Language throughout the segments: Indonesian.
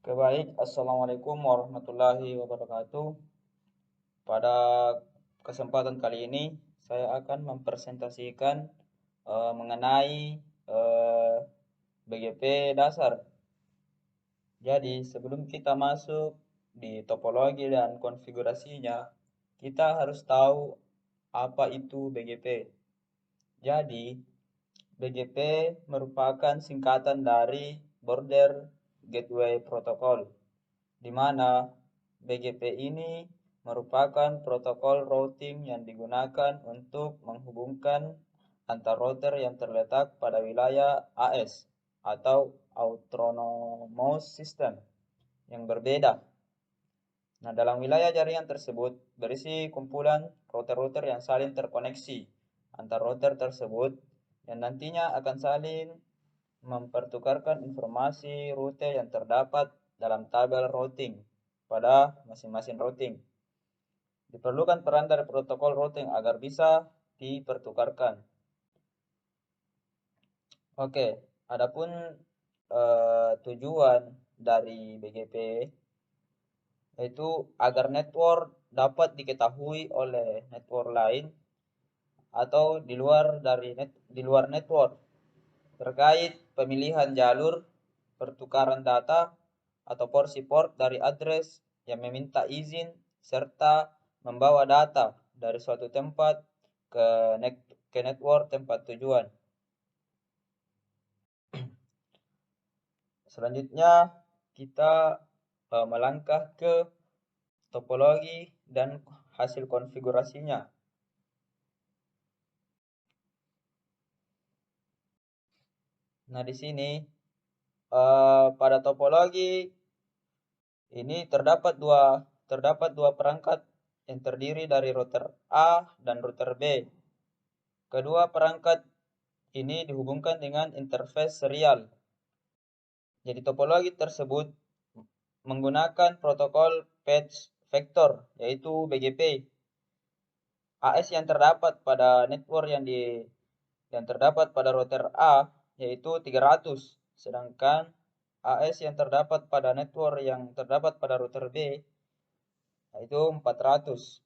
Oke, baik. Assalamualaikum warahmatullahi wabarakatuh. Pada kesempatan kali ini, saya akan mempresentasikan mengenai eh, BGP dasar. Jadi, sebelum kita masuk di topologi dan konfigurasinya, kita harus tahu apa itu BGP. Jadi, BGP merupakan singkatan dari Border Gateway Protocol, di mana BGP ini merupakan protokol routing yang digunakan untuk menghubungkan antar router yang terletak pada wilayah AS atau Autonomous System yang berbeda. Nah, dalam wilayah jaringan tersebut berisi kumpulan router-router yang saling terkoneksi antar router tersebut yang nantinya akan saling mempertukarkan informasi rute yang terdapat dalam tabel routing pada masing-masing routing. Diperlukan peran dari protokol routing agar bisa dipertukarkan. Oke, adapun tujuan dari BGP yaitu agar network dapat diketahui oleh network lain atau di luar network terkait pemilihan jalur pertukaran data atau porsi port dari address yang meminta izin serta membawa data dari suatu tempat ke network tempat tujuan. Selanjutnya kita melangkah ke topologi dan hasil konfigurasinya. Nah, di sini pada topologi ini terdapat dua perangkat yang terdiri dari router A dan router B. Kedua perangkat ini dihubungkan dengan interface serial. Jadi topologi tersebut menggunakan protokol patch vector yaitu BGP. AS yang terdapat pada network yang terdapat pada router A yaitu 300, sedangkan AS yang terdapat pada network yang terdapat pada router B yaitu 400.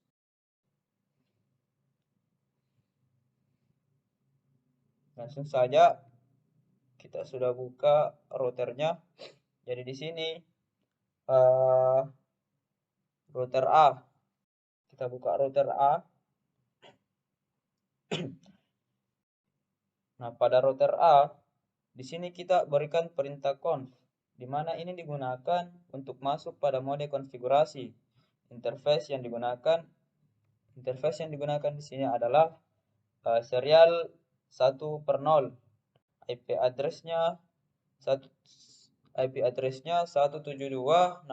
Langsung saja kita sudah buka routernya. Jadi di sini router A. Kita buka router A. Nah, pada router A di sini kita berikan perintah conf, di mana ini digunakan untuk masuk pada mode konfigurasi. Interface yang digunakan di sini adalah serial 1/0. IP address-nya 172.16.10.1.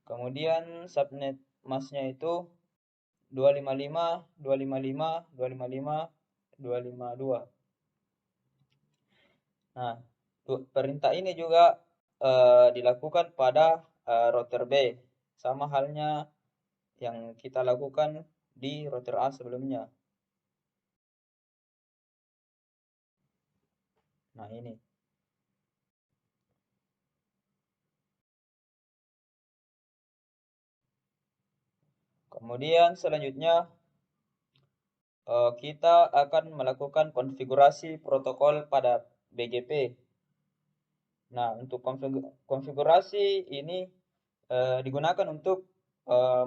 Kemudian subnet mask-nya itu 255.255.255.252. Nah, perintah ini juga dilakukan pada router B, sama halnya yang kita lakukan di router A sebelumnya. Nah, ini. Kemudian selanjutnya kita akan melakukan konfigurasi protokol pada BGP. Nah, untuk konfigurasi ini digunakan untuk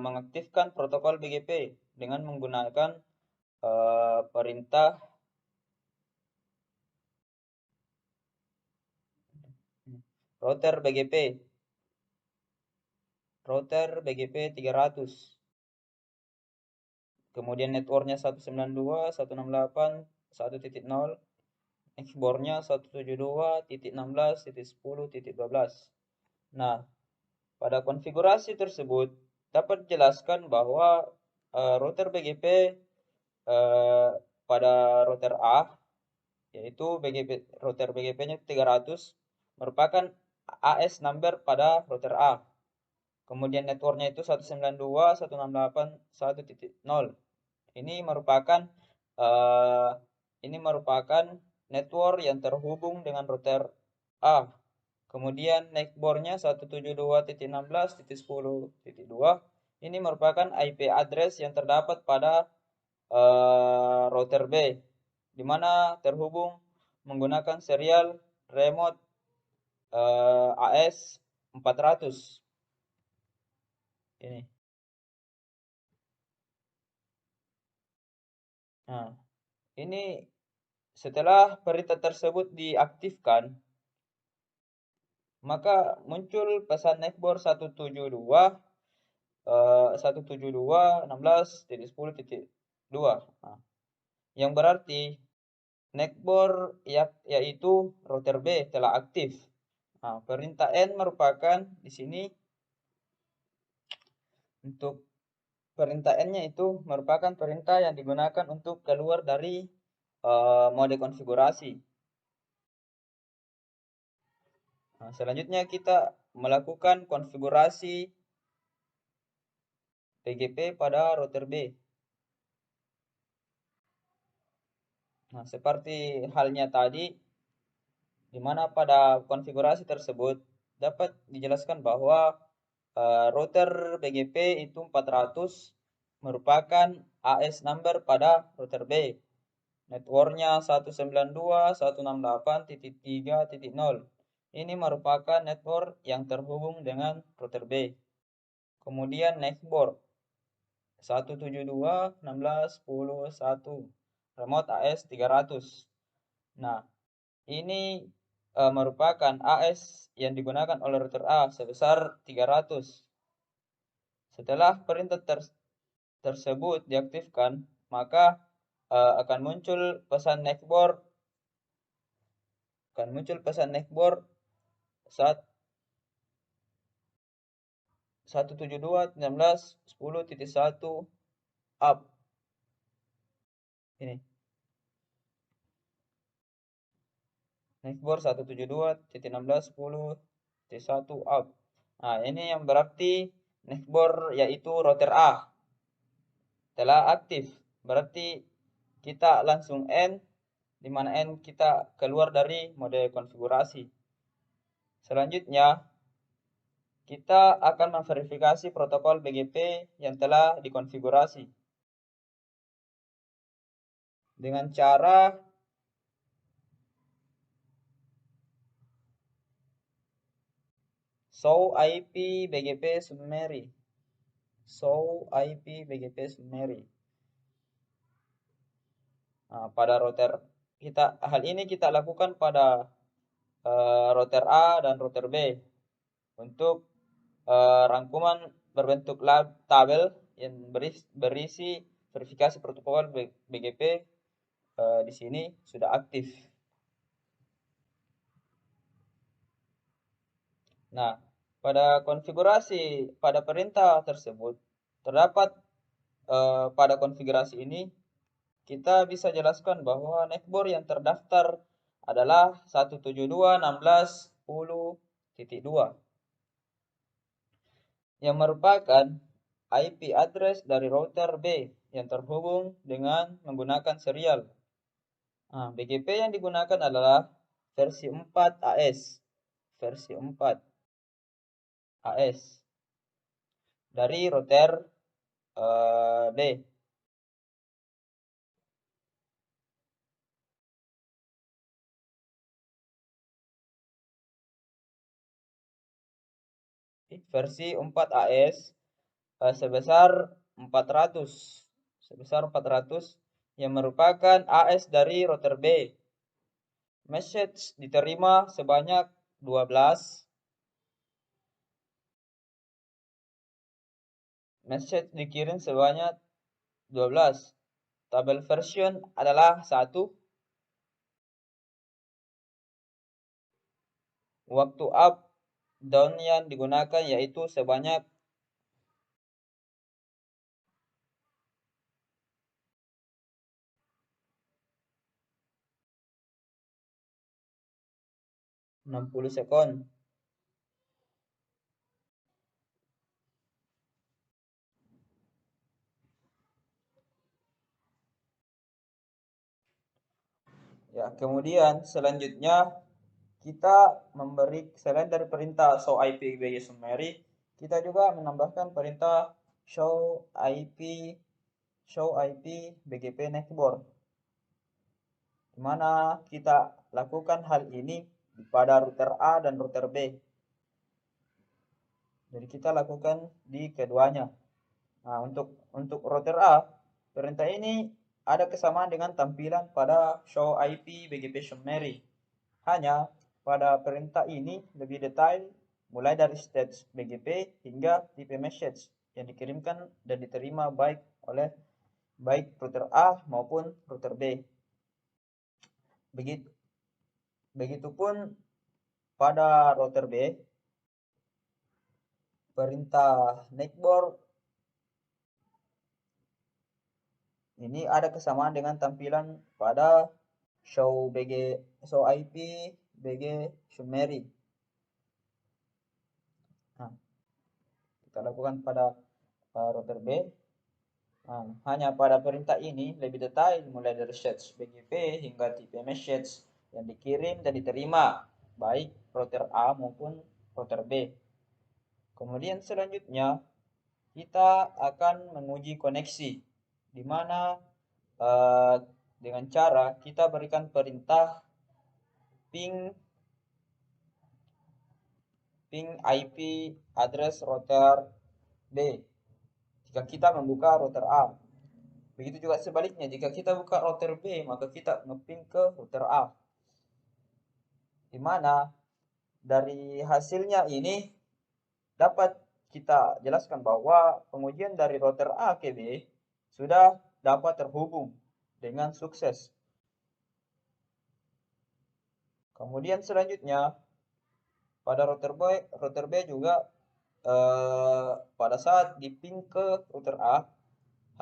mengaktifkan protokol BGP dengan menggunakan perintah router BGP 300. Kemudian networknya 192.168.1.0, export-nya 172.16.10.12. Nah, pada konfigurasi tersebut dapat dijelaskan bahwa router BGP pada router A yaitu router BGP-nya 300 merupakan AS number pada router A. Kemudian networknya itu 192.168.1.0. Ini merupakan network yang terhubung dengan router A. Kemudian neckboardnya 172.16.10.2. Ini merupakan IP address yang terdapat pada router B, di mana terhubung menggunakan serial remote AS 400. Ini. Nah, ini setelah perintah tersebut diaktifkan, maka muncul pesan neckboard 172.16.10.2. Nah, yang berarti neckboard yaitu router B telah aktif. Nah, perintah N merupakan di sini untuk perintah N-nya itu merupakan perintah yang digunakan untuk keluar dari mode konfigurasi. Nah, selanjutnya kita melakukan konfigurasi PGP pada router B. Nah, seperti halnya tadi, di mana pada konfigurasi tersebut dapat dijelaskan bahwa router BGP itu 400 merupakan AS number pada router B. Networknya 192.168.3.0. Ini merupakan network yang terhubung dengan router B. Kemudian neckboard 172.16.10.1 remote AS 300. Nah, ini merupakan AS yang digunakan oleh router A sebesar 300. Setelah perintah tersebut diaktifkan, maka akan muncul pesan neckboard saat 172.16.10.1 up. Ini neckboard 172.16.10.1 up. Nah, ini yang berarti neckboard yaitu router A telah aktif. Berarti kita langsung N, di mana N kita keluar dari mode konfigurasi. Selanjutnya, kita akan memverifikasi protokol BGP yang telah dikonfigurasi dengan cara show IP BGP summary. Show IP BGP summary. Nah, pada router hal ini kita lakukan pada router A dan router B untuk rangkuman berbentuk tabel yang berisi verifikasi protokol BGP di sini sudah aktif. Nah, pada perintah tersebut terdapat pada konfigurasi ini kita bisa jelaskan bahwa neckboard yang terdaftar adalah 172.16.10.2 yang merupakan IP address dari router B yang terhubung dengan menggunakan serial. Nah, BGP yang digunakan adalah versi 4 AS. Versi 4 AS dari router B. Versi 4 AS sebesar 400 yang merupakan AS dari router B. Message diterima sebanyak 12. Message dikirim sebanyak 12. Tabel version adalah 1. Waktu up down yang digunakan yaitu sebanyak 60 sekon. Ya, kemudian selanjutnya kita memberi selain dari perintah show IP BG summary, kita juga menambahkan perintah show IP BGP network, di mana kita lakukan hal ini pada router A dan router B. Jadi kita lakukan di keduanya. Nah, untuk router A, perintah ini ada kesamaan dengan tampilan pada show IP BGP summary. Hanya pada perintah ini lebih detail mulai dari stage BGP hingga tipe message yang dikirimkan dan diterima baik router A maupun router B. Begitupun pada router B, perintah network ini ada kesamaan dengan tampilan pada show IP BG summary. Nah, kita lakukan pada router B. Nah, hanya pada perintah ini lebih detail mulai dari stage BGP hingga tipe message yang dikirim dan diterima baik router A maupun router B. Kemudian selanjutnya kita akan menguji koneksi, di mana dengan cara kita berikan perintah ping IP address router B jika kita membuka router A. Begitu juga sebaliknya, jika kita buka router B, maka kita ngeping ke router A. Di mana dari hasilnya ini dapat kita jelaskan bahwa pengujian dari router A ke B sudah dapat terhubung dengan sukses. Kemudian selanjutnya pada router B juga pada saat diping ke router A,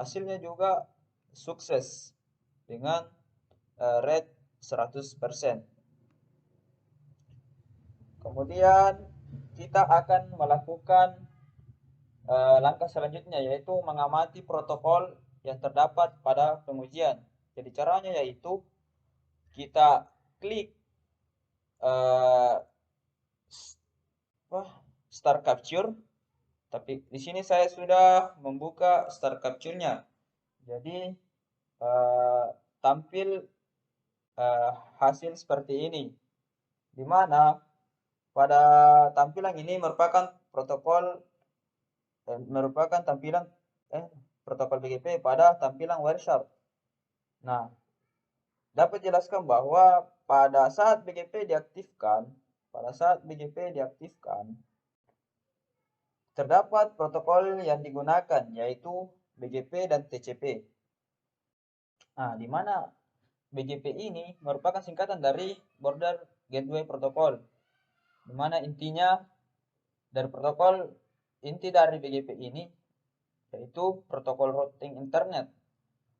hasilnya juga sukses dengan rate 100%. Kemudian kita akan melakukan langkah selanjutnya, yaitu mengamati protokol yang terdapat pada pengujian. Jadi caranya yaitu kita klik start capture. Tapi di sini saya sudah membuka start capture-nya. Jadi tampil hasil seperti ini, di mana pada tampilan ini merupakan tampilan protokol BGP pada tampilan Wireshark. Nah, dapat jelaskan bahwa pada saat BGP diaktifkan, terdapat protokol yang digunakan, yaitu BGP dan TCP. Nah, di mana BGP ini merupakan singkatan dari Border Gateway Protocol, di mana inti dari BGP ini yaitu protokol routing internet.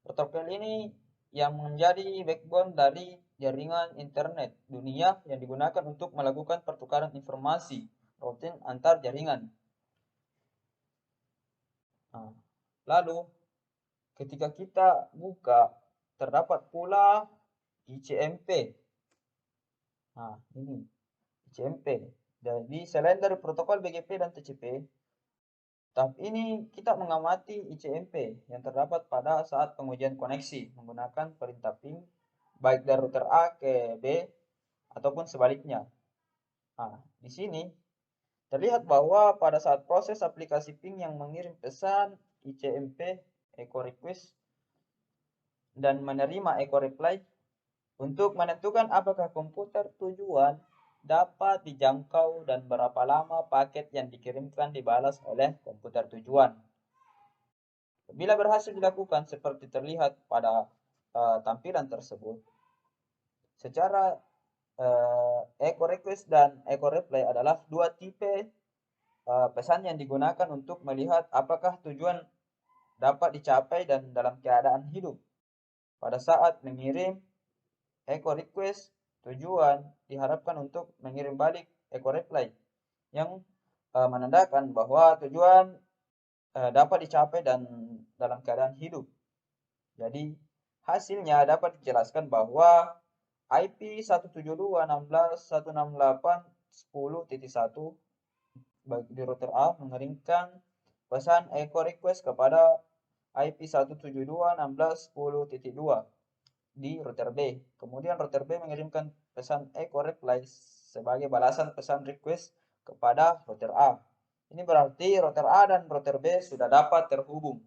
Protokol ini yang menjadi backbone dari jaringan internet dunia yang digunakan untuk melakukan pertukaran informasi routing antar jaringan. Nah, lalu ketika kita buka, terdapat pula ICMP. Nah, ini ICMP. Jadi selain dari protokol BGP dan TCP, tahap ini kita mengamati ICMP yang terdapat pada saat pengujian koneksi menggunakan perintah ping baik dari router A ke B ataupun sebaliknya. Nah, di sini terlihat bahwa pada saat proses aplikasi ping yang mengirim pesan ICMP echo request dan menerima echo reply untuk menentukan apakah komputer tujuan dapat dijangkau dan berapa lama paket yang dikirimkan dibalas oleh komputer tujuan. Bila berhasil dilakukan seperti terlihat pada tampilan tersebut, secara echo request dan echo reply adalah dua tipe pesan yang digunakan untuk melihat apakah tujuan dapat dicapai dan dalam keadaan hidup. Pada saat mengirim echo request, tujuan diharapkan untuk mengirim balik echo reply yang menandakan bahwa tujuan dapat dicapai dan dalam keadaan hidup. Jadi hasilnya dapat dijelaskan bahwa IP 172.16.168.10.1 bagi di router A mengirimkan pesan echo request kepada IP 172.16.10.2 di router B. Kemudian router B mengirimkan pesan echo reply sebagai balasan pesan request kepada router A. Ini berarti router A dan router B sudah dapat terhubung.